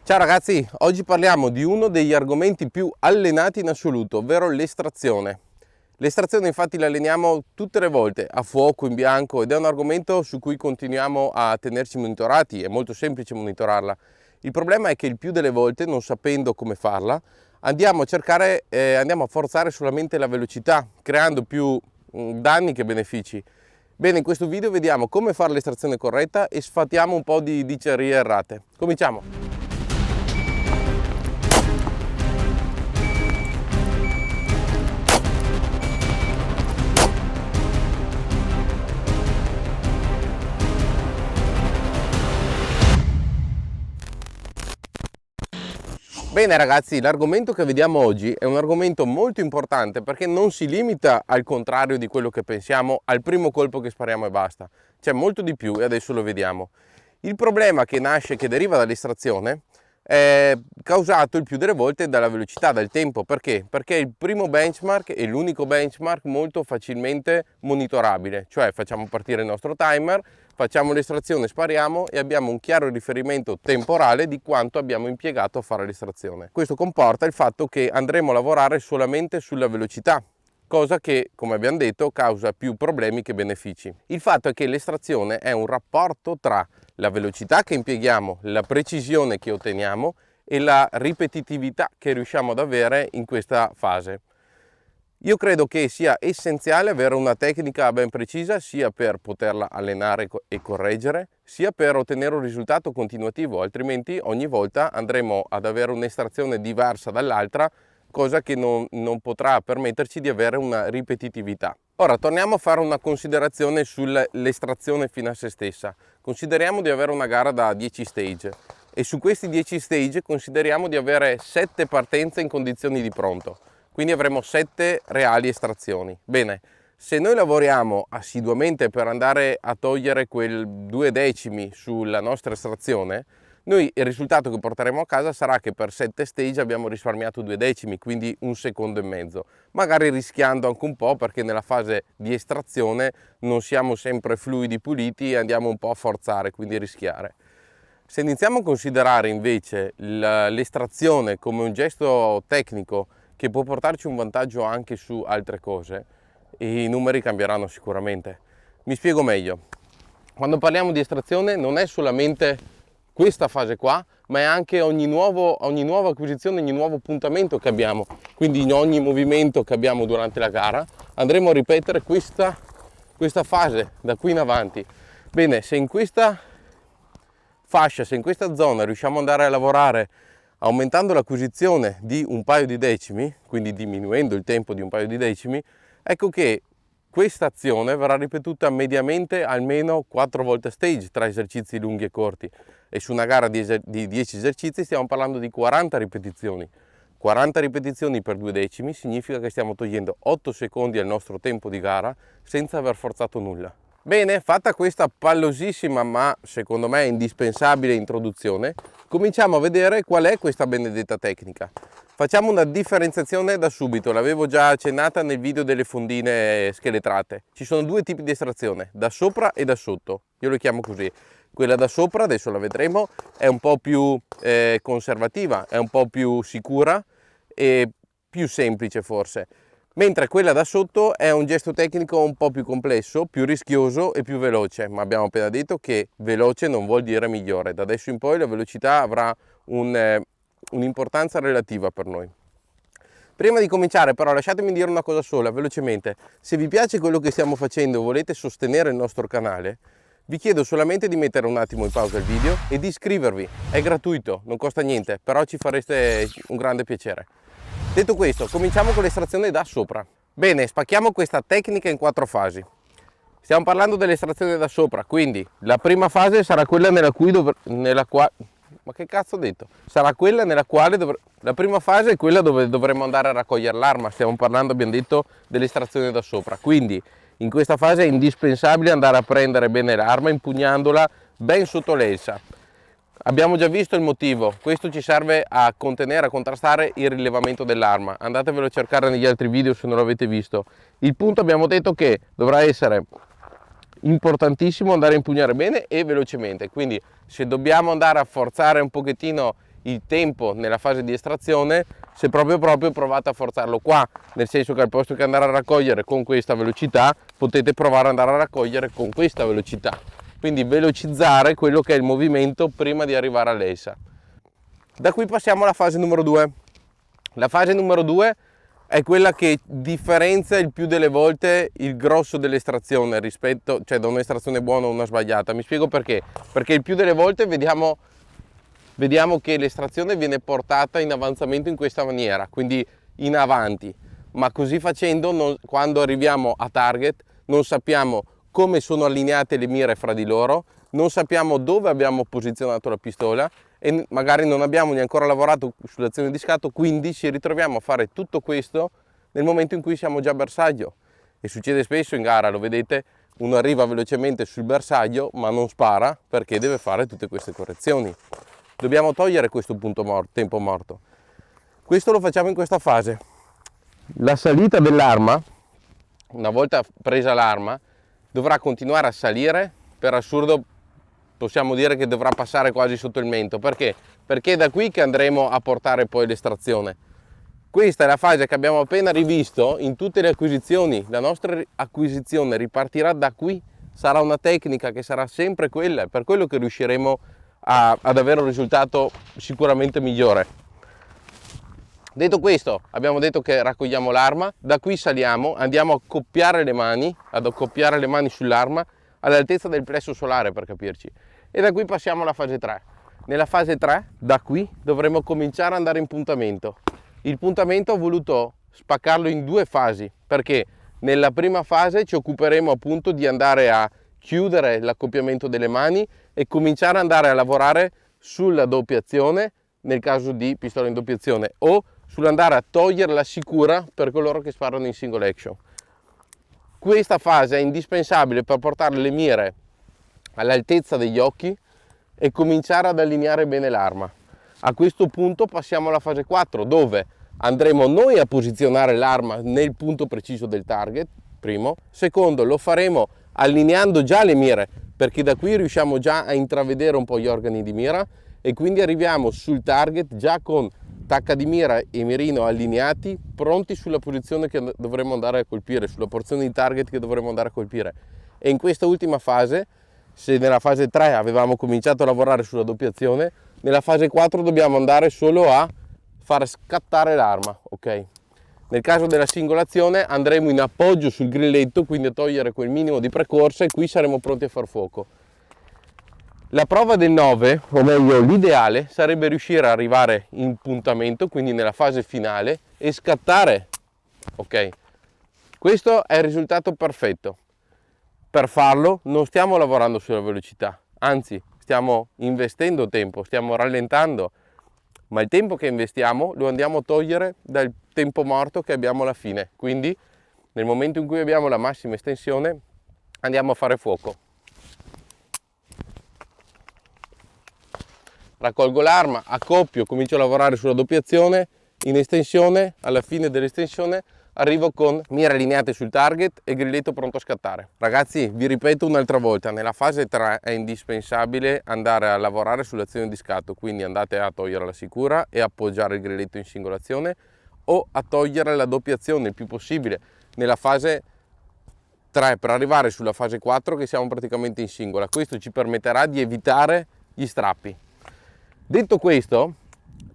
Ciao ragazzi, oggi parliamo di uno degli argomenti più allenati in assoluto, ovvero l'estrazione. L'estrazione infatti la alleniamo tutte le volte, a fuoco, in bianco, ed è un argomento su cui continuiamo a tenerci monitorati, è molto semplice monitorarla. Il problema è che il più delle volte, non sapendo come farla, andiamo a forzare solamente la velocità, creando più danni che benefici. Bene, in questo video vediamo come fare l'estrazione corretta e sfatiamo un po' di dicerie errate. Cominciamo! Bene ragazzi, l'argomento che vediamo oggi è un argomento molto importante perché non si limita, al contrario di quello che pensiamo, al primo colpo che spariamo e basta. C'è molto di più e adesso lo vediamo. Il problema che deriva dall'estrazione è causato il più delle volte dalla velocità, dal tempo. Perché? Perché è il primo benchmark e l'unico benchmark molto facilmente monitorabile, cioè facciamo partire il nostro timer, facciamo l'estrazione, spariamo e abbiamo un chiaro riferimento temporale di quanto abbiamo impiegato a fare l'estrazione. Questo comporta il fatto che andremo a lavorare solamente sulla velocità, cosa che, come abbiamo detto, causa più problemi che benefici. Il fatto è che l'estrazione è un rapporto tra la velocità che impieghiamo, la precisione che otteniamo e la ripetitività che riusciamo ad avere in questa fase. Io credo che sia essenziale avere una tecnica ben precisa sia per poterla allenare e correggere, sia per ottenere un risultato continuativo, altrimenti ogni volta andremo ad avere un'estrazione diversa dall'altra, cosa che non potrà permetterci di avere una ripetitività. Ora torniamo a fare una considerazione sull'estrazione fino a se stessa. Consideriamo di avere una gara da 10 stage e su questi 10 stage consideriamo di avere 7 partenze in condizioni di pronto. Quindi avremo 7 reali estrazioni. Bene, se noi lavoriamo assiduamente per andare a togliere quel 2 decimi sulla nostra estrazione, noi il risultato che porteremo a casa sarà che per 7 stage abbiamo risparmiato 2 decimi, quindi 1 secondo e mezzo. Magari rischiando anche un po' perché nella fase di estrazione non siamo sempre fluidi puliti e andiamo un po' a forzare, quindi rischiare. Se iniziamo a considerare invece l'estrazione come un gesto tecnico che può portarci un vantaggio anche su altre cose, i numeri cambieranno sicuramente. Mi spiego meglio. Quando parliamo di estrazione non è solamente questa fase qua, ma è anche ogni nuova acquisizione, ogni nuovo appuntamento che abbiamo. Quindi in ogni movimento che abbiamo durante la gara andremo a ripetere questa fase da qui in avanti. Bene, se in questa fascia, se in questa zona riusciamo ad andare a lavorare aumentando l'acquisizione di un paio di decimi, quindi diminuendo il tempo di un paio di decimi, ecco che questa azione verrà ripetuta mediamente almeno 4 volte a stage tra esercizi lunghi e corti, e su una gara di 10 esercizi stiamo parlando di 40 ripetizioni. 40 ripetizioni per 2 decimi significa che stiamo togliendo 8 secondi al nostro tempo di gara senza aver forzato nulla. Bene, fatta questa pallosissima ma secondo me indispensabile introduzione, cominciamo a vedere qual è questa benedetta tecnica. Facciamo una differenziazione da subito, l'avevo già accennata nel video delle fondine scheletrate. Ci sono 2 tipi di estrazione, da sopra e da sotto, io lo chiamo così. Quella da sopra, adesso la vedremo, è un po' più conservativa, è un po' più sicura e più semplice forse. Mentre quella da sotto è un gesto tecnico un po' più complesso, più rischioso e più veloce, ma abbiamo appena detto che veloce non vuol dire migliore. Da adesso in poi la velocità avrà un'importanza relativa per noi. Prima di cominciare però lasciatemi dire una cosa sola, velocemente. Se vi piace quello che stiamo facendo e volete sostenere il nostro canale, vi chiedo solamente di mettere un attimo in pausa il video e di iscrivervi. È gratuito, non costa niente, però ci fareste un grande piacere. Detto questo, cominciamo con l'estrazione da sopra. Bene, spacchiamo questa tecnica in 4 fasi. Stiamo parlando dell'estrazione da sopra, quindi la prima fase sarà quella nella quale... Ma che cazzo ho detto? Sarà quella nella quale... La prima fase è quella dove dovremo andare a raccogliere l'arma. Stiamo parlando, abbiamo detto, dell'estrazione da sopra. Quindi in questa fase è indispensabile andare a prendere bene l'arma impugnandola ben sotto l'elsa. Abbiamo già visto il motivo, questo ci serve a contenere, a contrastare il rilevamento dell'arma. Andatevelo a cercare negli altri video se non l'avete visto. Il punto, abbiamo detto, che dovrà essere importantissimo andare a impugnare bene e velocemente, quindi se dobbiamo andare a forzare un pochettino il tempo nella fase di estrazione, se proprio provate a forzarlo qua, nel senso che al posto che andare a raccogliere con questa velocità, potete provare ad andare a raccogliere con questa velocità. Quindi velocizzare quello che è il movimento prima di arrivare all'elsa. Da qui passiamo alla fase numero 2. La fase numero 2 è quella che differenzia il più delle volte il grosso dell'estrazione rispetto, cioè da un'estrazione buona o una sbagliata. Mi spiego perché. Perché il più delle volte vediamo che l'estrazione viene portata in avanzamento in questa maniera, quindi in avanti, ma così facendo quando arriviamo a target non sappiamo come sono allineate le mire fra di loro, non sappiamo dove abbiamo posizionato la pistola e magari non abbiamo neanche ancora lavorato sull'azione di scatto, quindi ci ritroviamo a fare tutto questo nel momento in cui siamo già a bersaglio. E succede spesso in gara, lo vedete, uno arriva velocemente sul bersaglio ma non spara perché deve fare tutte queste correzioni. Dobbiamo togliere questo tempo morto. Questo lo facciamo in questa fase. La salita dell'arma, una volta presa l'arma, dovrà continuare a salire. Per assurdo possiamo dire che dovrà passare quasi sotto il mento. Perché? Perché è da qui che andremo a portare poi l'estrazione. Questa è la fase che abbiamo appena rivisto in tutte le acquisizioni. La nostra acquisizione ripartirà da qui. Sarà una tecnica che sarà sempre quella, per quello che riusciremo ad avere un risultato sicuramente migliore. Detto questo, abbiamo detto che raccogliamo l'arma, da qui saliamo, andiamo a accoppiare le mani sull'arma all'altezza del plesso solare, per capirci, e da qui passiamo alla fase 3. Nella fase 3, da qui, dovremo cominciare ad andare in puntamento. Il puntamento ho voluto spaccarlo in 2 fasi, perché nella prima fase ci occuperemo appunto di andare a chiudere l'accoppiamento delle mani e cominciare ad andare a lavorare sulla doppiazione nel caso di pistola in doppiazione o sull'andare a togliere la sicura per coloro che sparano in single action. Questa fase è indispensabile per portare le mire all'altezza degli occhi e cominciare ad allineare bene l'arma. A questo punto passiamo alla fase 4, dove andremo noi a posizionare l'arma nel punto preciso del target, primo. Secondo, lo faremo allineando già le mire, perché da qui riusciamo già a intravedere un po' gli organi di mira e quindi arriviamo sul target già con tacca di mira e mirino allineati, pronti sulla posizione che dovremo andare a colpire, sulla porzione di target che dovremo andare a colpire. E in questa ultima fase, se nella fase 3 avevamo cominciato a lavorare sulla doppiazione, nella fase 4 dobbiamo andare solo a far scattare l'arma, ok? Nel caso della singolazione andremo in appoggio sul grilletto, quindi a togliere quel minimo di precorsa, e qui saremo pronti a far fuoco. La prova del 9, o meglio l'ideale, sarebbe riuscire ad arrivare in puntamento, quindi nella fase finale, e scattare, ok? Questo è il risultato perfetto. Per farlo non stiamo lavorando sulla velocità, anzi stiamo investendo tempo, stiamo rallentando, ma il tempo che investiamo lo andiamo a togliere dal tempo morto che abbiamo alla fine. Quindi nel momento in cui abbiamo la massima estensione andiamo a fare fuoco. Raccolgo l'arma, accoppio, comincio a lavorare sulla doppiazione, in estensione, alla fine dell'estensione arrivo con mire allineate sul target e grilletto pronto a scattare. Ragazzi, vi ripeto un'altra volta, nella fase 3 è indispensabile andare a lavorare sull'azione di scatto, quindi andate a togliere la sicura e appoggiare il grilletto in singolazione o a togliere la doppiazione il più possibile nella fase 3 per arrivare sulla fase 4 che siamo praticamente in singola. Questo ci permetterà di evitare gli strappi. Detto questo,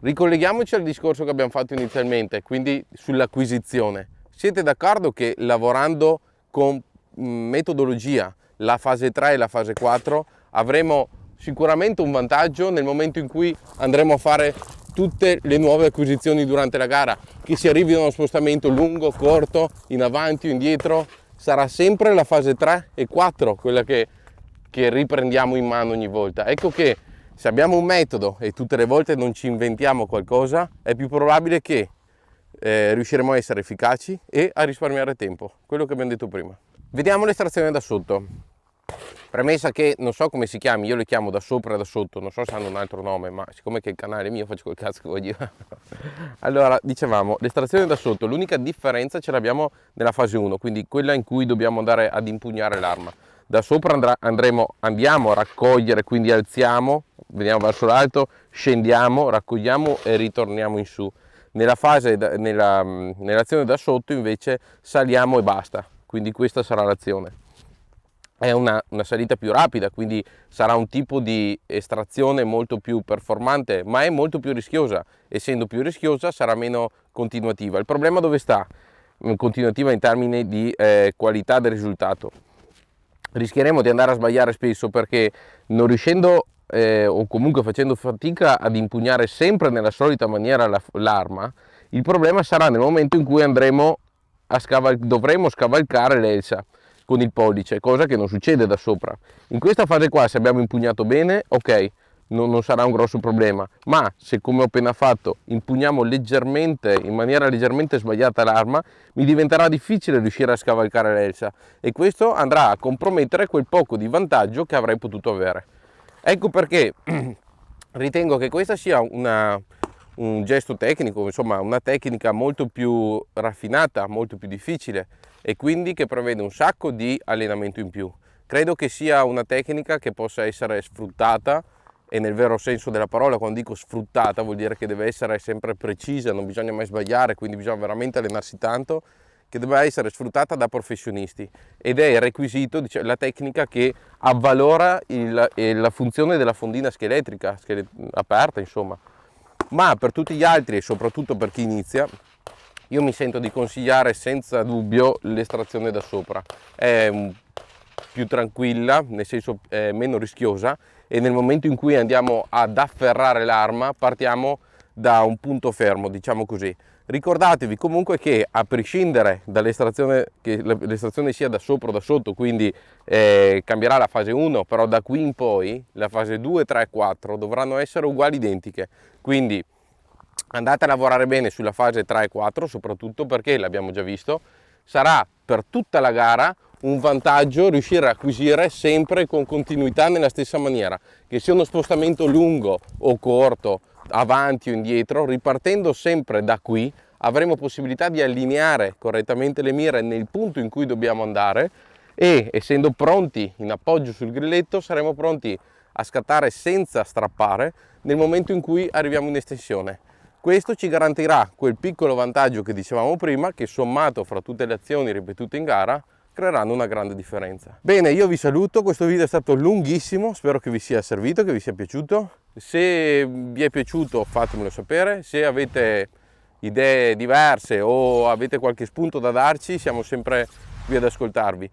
ricolleghiamoci al discorso che abbiamo fatto inizialmente, quindi sull'acquisizione. Siete d'accordo che lavorando con metodologia la fase 3 e la fase 4 avremo sicuramente un vantaggio nel momento in cui andremo a fare tutte le nuove acquisizioni durante la gara, che si arrivi a uno spostamento lungo, corto, in avanti o indietro? Sarà sempre la fase 3 e 4 quella che riprendiamo in mano ogni volta. Ecco che se abbiamo un metodo e tutte le volte non ci inventiamo qualcosa, è più probabile che riusciremo a essere efficaci e a risparmiare tempo, quello che abbiamo detto prima. Vediamo l'estrazione da sotto. Premessa che non so come si chiami, io le chiamo da sopra e da sotto, non so se hanno un altro nome, ma siccome che il canale è mio faccio quel cazzo che voglio. Allora, dicevamo, l'estrazione da sotto, l'unica differenza ce l'abbiamo nella fase 1, quindi quella in cui dobbiamo andare ad impugnare l'arma. Da sopra andiamo a raccogliere, quindi alziamo, veniamo verso l'alto, scendiamo, raccogliamo e ritorniamo in su. Nell'azione da sotto invece saliamo e basta, quindi questa sarà l'azione. È una salita più rapida, quindi sarà un tipo di estrazione molto più performante, ma è molto più rischiosa. Essendo più rischiosa sarà meno continuativa. Il problema dove sta? Continuativa in termini di qualità del risultato. Rischieremo di andare a sbagliare spesso perché non riuscendo o comunque facendo fatica ad impugnare sempre nella solita maniera l'arma, il problema sarà nel momento in cui dovremo scavalcare l'elsa con il pollice, cosa che non succede da sopra. In questa fase qua, se abbiamo impugnato bene, ok, non sarà un grosso problema, ma se, come ho appena fatto, impugniamo leggermente, in maniera leggermente sbagliata l'arma, mi diventerà difficile riuscire a scavalcare l'elsa e questo andrà a compromettere quel poco di vantaggio che avrei potuto avere. Ecco perché ritengo che questa sia un gesto tecnico, insomma una tecnica molto più raffinata, molto più difficile e quindi che prevede un sacco di allenamento in più. Credo che sia una tecnica che possa essere sfruttata, e nel vero senso della parola, quando dico sfruttata vuol dire che deve essere sempre precisa, non bisogna mai sbagliare, quindi bisogna veramente allenarsi tanto, che deve essere sfruttata da professionisti ed è il requisito, la tecnica che avvalora la funzione della fondina scheletrica, aperta insomma. Ma per tutti gli altri e soprattutto per chi inizia, io mi sento di consigliare senza dubbio l'estrazione da sopra. È più tranquilla, nel senso meno rischiosa, e nel momento in cui andiamo ad afferrare l'arma partiamo da un punto fermo, diciamo così. Ricordatevi comunque che a prescindere dall'estrazione, che l'estrazione sia da sopra o da sotto, quindi cambierà la fase 1, però da qui in poi la fase 2, 3 e 4 dovranno essere uguali, identiche. Quindi andate a lavorare bene sulla fase 3 e 4, soprattutto perché, l'abbiamo già visto, sarà per tutta la gara un vantaggio riuscire a acquisire sempre con continuità nella stessa maniera, che sia uno spostamento lungo o corto, avanti o indietro, ripartendo sempre da qui avremo possibilità di allineare correttamente le mire nel punto in cui dobbiamo andare e, essendo pronti in appoggio sul grilletto, saremo pronti a scattare senza strappare nel momento in cui arriviamo in estensione. Questo ci garantirà quel piccolo vantaggio che dicevamo prima, che sommato fra tutte le azioni ripetute in gara creeranno una grande differenza. Bene, io vi saluto, questo video è stato lunghissimo, spero che vi sia servito, che vi sia piaciuto. Se vi è piaciuto fatemelo sapere, se avete idee diverse o avete qualche spunto da darci, siamo sempre qui ad ascoltarvi.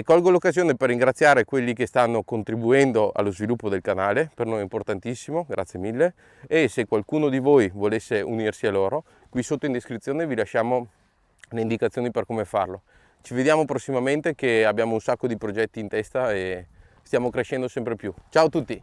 Colgo l'occasione per ringraziare quelli che stanno contribuendo allo sviluppo del canale, per noi è importantissimo, grazie mille, e se qualcuno di voi volesse unirsi a loro, qui sotto in descrizione vi lasciamo le indicazioni per come farlo. Ci vediamo prossimamente, che abbiamo un sacco di progetti in testa e stiamo crescendo sempre più. Ciao a tutti!